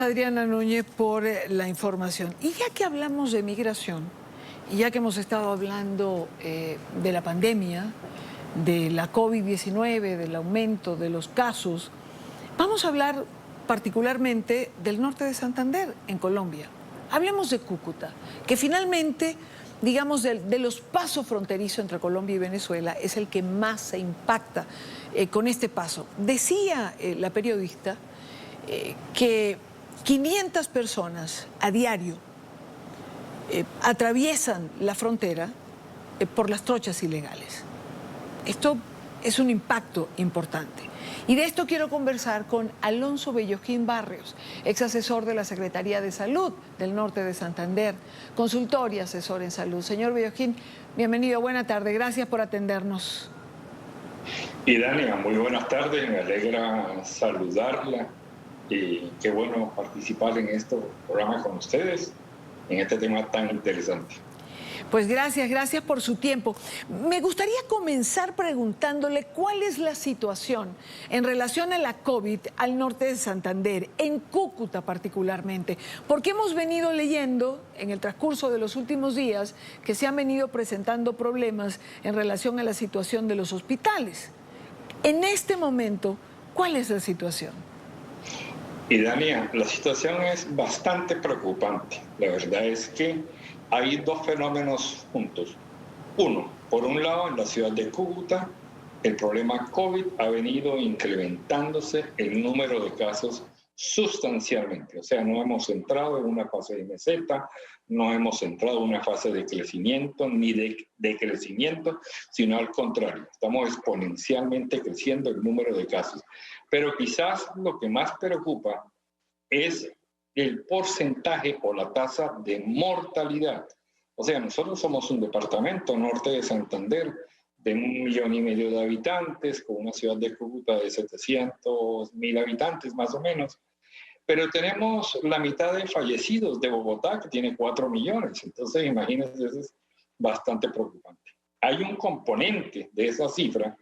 Adriana Núñez por la información. Y ya que hablamos de migración, y ya que hemos estado hablando de la pandemia, de la COVID-19, del aumento de los casos, vamos a hablar particularmente del norte de Santander, en Colombia. Hablemos de Cúcuta, que finalmente, digamos, de los pasos fronterizos entre Colombia y Venezuela, es el que más se impacta con este paso. Decía la periodista que 500 personas a diario atraviesan la frontera por las trochas ilegales. Esto es un impacto importante. Y de esto quiero conversar con Alonso Belloquín Barrios, ex asesor de la Secretaría de Salud del norte de Santander, consultor y asesor en salud. Señor Belloquín, bienvenido, buena tarde, gracias por atendernos. Y Dania, muy buenas tardes, me alegra saludarla y qué bueno participar en este programa con ustedes, en este tema tan interesante. Pues gracias por su tiempo. Me gustaría comenzar preguntándole cuál es la situación en relación a la COVID al norte de Santander, en Cúcuta particularmente, porque hemos venido leyendo en el transcurso de los últimos días que se han venido presentando problemas en relación a la situación de los hospitales. En este momento, ¿cuál es la situación? Y Dania, la situación es bastante preocupante. La verdad es que hay dos fenómenos juntos. Uno, por un lado, en la ciudad de Cúcuta, el problema COVID ha venido incrementándose el número de casos sustancialmente. O sea, no hemos entrado en una fase de meseta, no hemos entrado en una fase de crecimiento ni de decrecimiento, sino al contrario, estamos exponencialmente creciendo el número de casos. Pero quizás lo que más preocupa es el porcentaje o la tasa de mortalidad. O sea, nosotros somos un departamento norte de Santander de 1,5 millones de habitantes, con una ciudad de Cúcuta de 700,000 habitantes más o menos, pero tenemos la mitad de fallecidos de Bogotá, que tiene 4 millones. Entonces, imagínense, eso es bastante preocupante. Hay un componente de esa cifra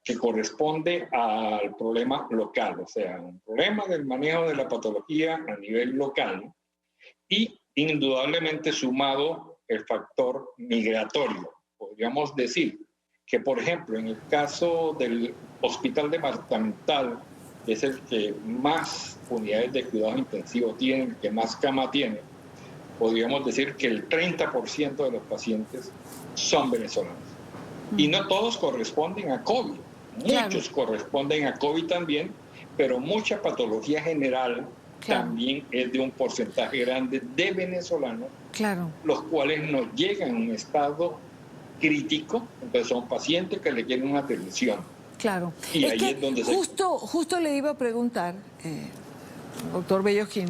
que corresponde al problema local, o sea, un problema del manejo de la patología a nivel local y indudablemente sumado el factor migratorio. Podríamos decir que, por ejemplo, en el caso del hospital departamental, que es el que más unidades de cuidados intensivos tiene, el que más cama tiene, podríamos decir que el 30% de los pacientes son venezolanos. Y no todos corresponden a COVID. Muchos corresponden a COVID también, pero mucha patología general también es de un porcentaje grande de venezolanos, los cuales no llegan a un estado crítico, entonces son pacientes que le quieren una atención. Claro. Y ahí es donde justo le iba a preguntar, doctor Belloquín,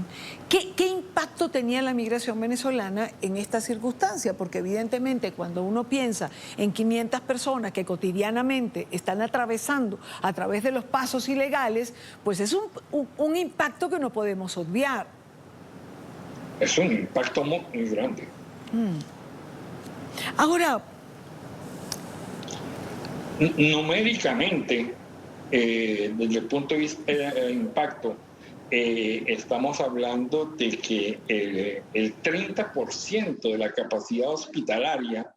¿qué impacto tenía la migración venezolana en esta circunstancia? Porque evidentemente cuando uno piensa en 500 personas que cotidianamente están atravesando a través de los pasos ilegales, pues es un impacto que no podemos obviar. Es un impacto muy grande. Ahora, numéricamente, desde el punto de vista de impacto, estamos hablando de que el 30% de la capacidad hospitalaria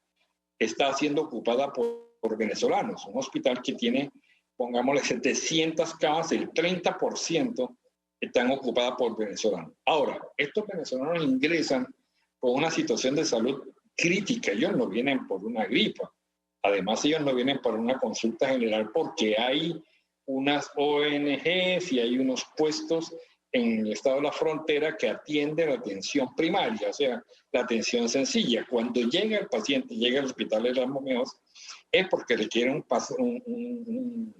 está siendo ocupada por venezolanos. Un hospital que tiene, pongámosle, 700 camas, el 30% están ocupadas por venezolanos. Ahora, estos venezolanos ingresan con una situación de salud crítica. Ellos no vienen por una gripa. Además, ellos no vienen para una consulta general porque hay unas ONGs y hay unos puestos en el estado de la frontera que atienden la atención primaria, o sea, la atención sencilla. Cuando llega el paciente, llega al hospital de Las Momeos, es porque requiere un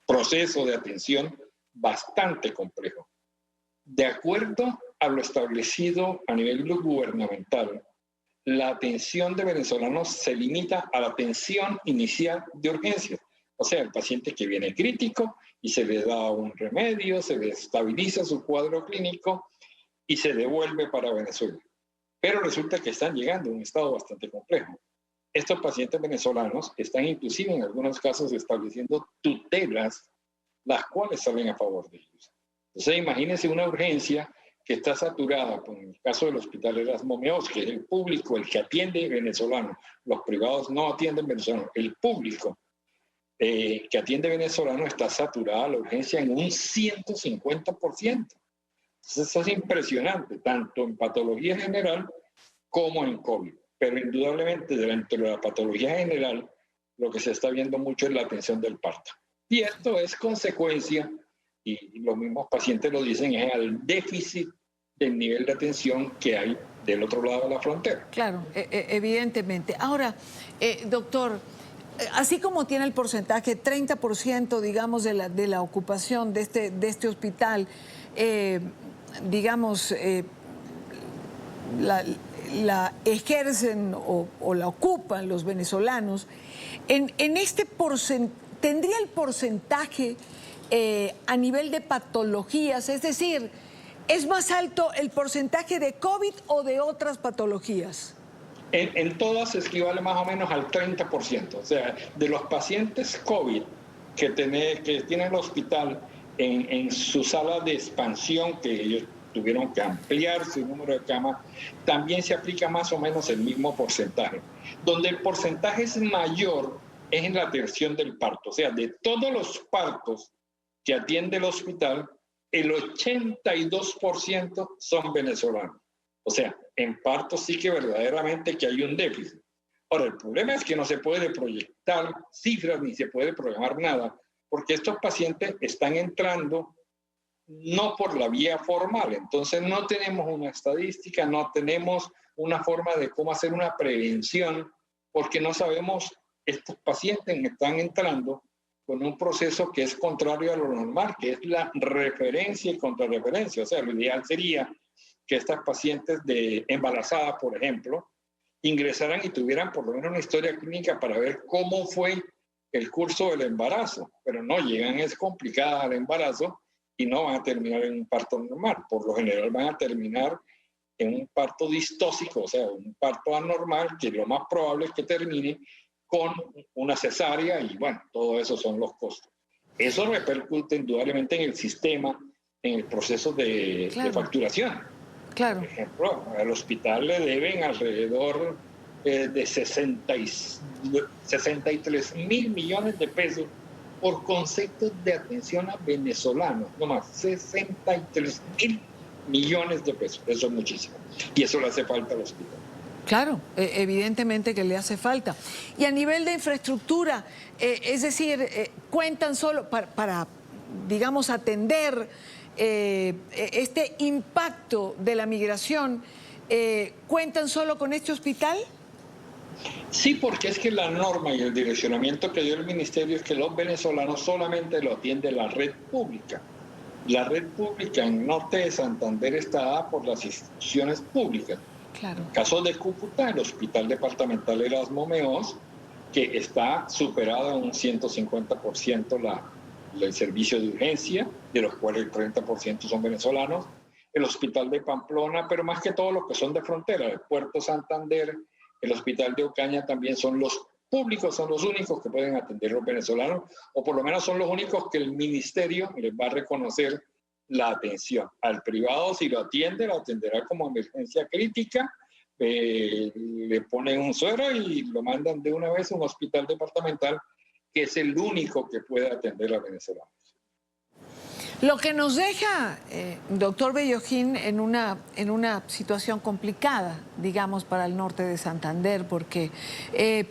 proceso de atención bastante complejo. De acuerdo a lo establecido a nivel gubernamental, la atención de venezolanos se limita a la atención inicial de urgencias. O sea, el paciente que viene crítico y se le da un remedio, se le estabiliza su cuadro clínico y se devuelve para Venezuela. Pero resulta que están llegando a un estado bastante complejo. Estos pacientes venezolanos están inclusive en algunos casos estableciendo tutelas, las cuales salen a favor de ellos. Entonces imagínense una urgencia que está saturada, con el caso del Hospital Erasmo Meos, que es el público, el que atiende venezolanos, los privados no atienden venezolanos, el público que atiende venezolanos está saturada la urgencia en un 150%. Entonces, eso es impresionante, tanto en patología general como en COVID. Pero indudablemente dentro de la patología general, lo que se está viendo mucho es la atención del parto. Y esto es consecuencia, y los mismos pacientes lo dicen, es el déficit del nivel de atención que hay del otro lado de la frontera. Claro, evidentemente. Ahora, doctor, así como tiene el porcentaje, 30%, digamos, de la ocupación de este hospital, digamos, la ejercen o la ocupan los venezolanos, en este ¿tendría el porcentaje a nivel de patologías? Es decir, ¿es más alto el porcentaje de COVID o de otras patologías? En todas equivale más o menos al 30%. O sea, de los pacientes COVID que tiene el hospital en su sala de expansión, que ellos tuvieron que ampliar su número de camas, también se aplica más o menos el mismo porcentaje. Donde el porcentaje es mayor es en la atención del parto. O sea, de todos los partos que atiende el hospital, el 82% son venezolanos. O sea, en parto sí que verdaderamente que hay un déficit. Ahora, el problema es que no se puede proyectar cifras ni se puede programar nada, porque estos pacientes están entrando no por la vía formal. Entonces no tenemos una estadística, no tenemos una forma de cómo hacer una prevención, porque no sabemos, estos pacientes están entrando con un proceso que es contrario a lo normal, que es la referencia y contrarreferencia. O sea, lo ideal sería que estas pacientes embarazadas, por ejemplo, ingresaran y tuvieran por lo menos una historia clínica para ver cómo fue el curso del embarazo, pero no, llegan, es complicada al embarazo y no van a terminar en un parto normal. Por lo general van a terminar en un parto distóxico, o sea, un parto anormal, que lo más probable es que termine con una cesárea y bueno, todo eso son los costos. Eso repercute indudablemente en el sistema, en el proceso de facturación. Claro. Por ejemplo, al hospital le deben alrededor de 63 mil millones de pesos por conceptos de atención a venezolanos, no más, 63 mil millones de pesos, eso es muchísimo. Y eso le hace falta al hospital. Claro, evidentemente que le hace falta. Y a nivel de infraestructura, es decir, cuentan solo para digamos, atender este impacto de la migración, ¿cuentan solo con este hospital? Sí, porque es que la norma y el direccionamiento que dio el ministerio es que los venezolanos solamente lo atiende la red pública. La red pública en norte de Santander está dada por las instituciones públicas. Claro. En caso de Cúcuta, el Hospital Departamental Erasmo Meos, que está superado en un 150% el servicio de urgencia, de los cuales el 30% son venezolanos. El Hospital de Pamplona, pero más que todo los que son de frontera, el Puerto Santander, el Hospital de Ocaña también son los públicos, son los únicos que pueden atender a los venezolanos, o por lo menos son los únicos que el ministerio les va a reconocer la atención. Al privado, si lo atiende, lo atenderá como emergencia crítica, le ponen un suero y lo mandan de una vez a un hospital departamental, que es el único que puede atender a venezolanos. Lo que nos deja, doctor Bellojín, en una situación complicada, digamos, para el norte de Santander, porque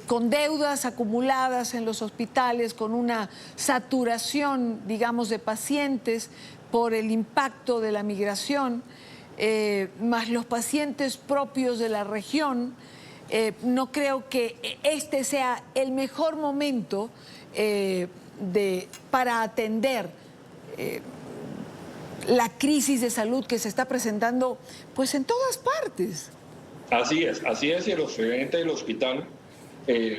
con deudas acumuladas en los hospitales, con una saturación, digamos, de pacientes por el impacto de la migración, más los pacientes propios de la región, no creo que este sea el mejor momento para atender la crisis de salud que se está presentando pues en todas partes. Así es, y el gerente del hospital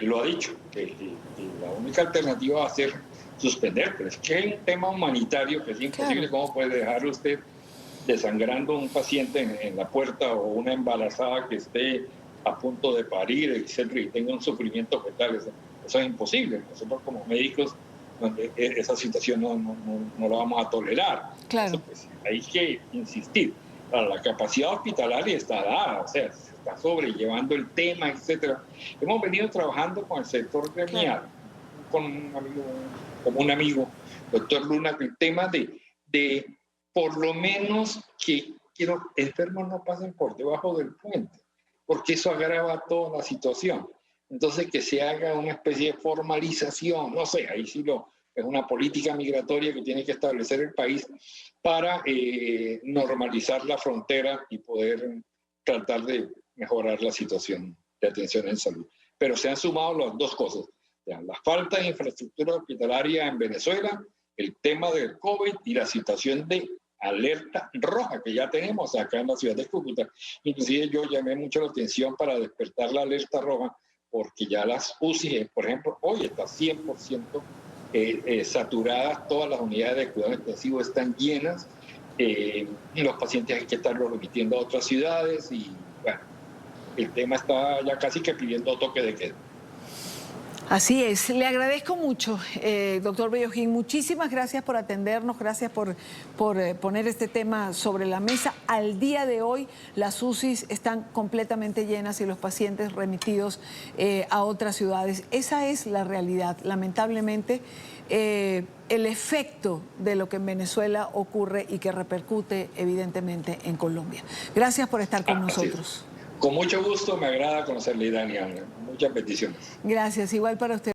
lo ha dicho, que la única alternativa va a ser suspender, pero es que hay un tema humanitario que es imposible. Claro. ¿Cómo puede dejar usted desangrando a un paciente en la puerta o una embarazada que esté a punto de parir, etcétera, y tenga un sufrimiento fetal? Eso es imposible. Nosotros como médicos esa situación no la vamos a tolerar. Claro. Entonces, pues, hay que insistir. la capacidad hospitalaria está dada, o sea, se está sobrellevando el tema, etcétera. Hemos venido trabajando con el sector gremial, con un amigo, doctor Luna, el tema de por lo menos que los enfermos no pasen por debajo del puente, porque eso agrava toda la situación. Entonces, que se haga una especie de formalización, no sé, ahí sí es una política migratoria que tiene que establecer el país para normalizar la frontera y poder tratar de mejorar la situación de atención en salud. Pero se han sumado las dos cosas, la falta de infraestructura hospitalaria en Venezuela, el tema del COVID y la situación de alerta roja que ya tenemos acá en la ciudad de Cúcuta. Inclusive yo llamé mucho la atención para despertar la alerta roja, porque ya las UCI, por ejemplo, hoy está 100% saturadas, todas las unidades de cuidado intensivo están llenas, los pacientes hay que estarlos remitiendo a otras ciudades y bueno, el tema está ya casi que pidiendo toque de queda. Así es, le agradezco mucho, doctor Bellojín, muchísimas gracias por atendernos, gracias por poner este tema sobre la mesa. Al día de hoy las UCIs están completamente llenas y los pacientes remitidos a otras ciudades. Esa es la realidad, lamentablemente, el efecto de lo que en Venezuela ocurre y que repercute evidentemente en Colombia. Gracias por estar con nosotros. Con mucho gusto, me agrada conocerle, Dania. Muchas bendiciones. Gracias, igual para usted.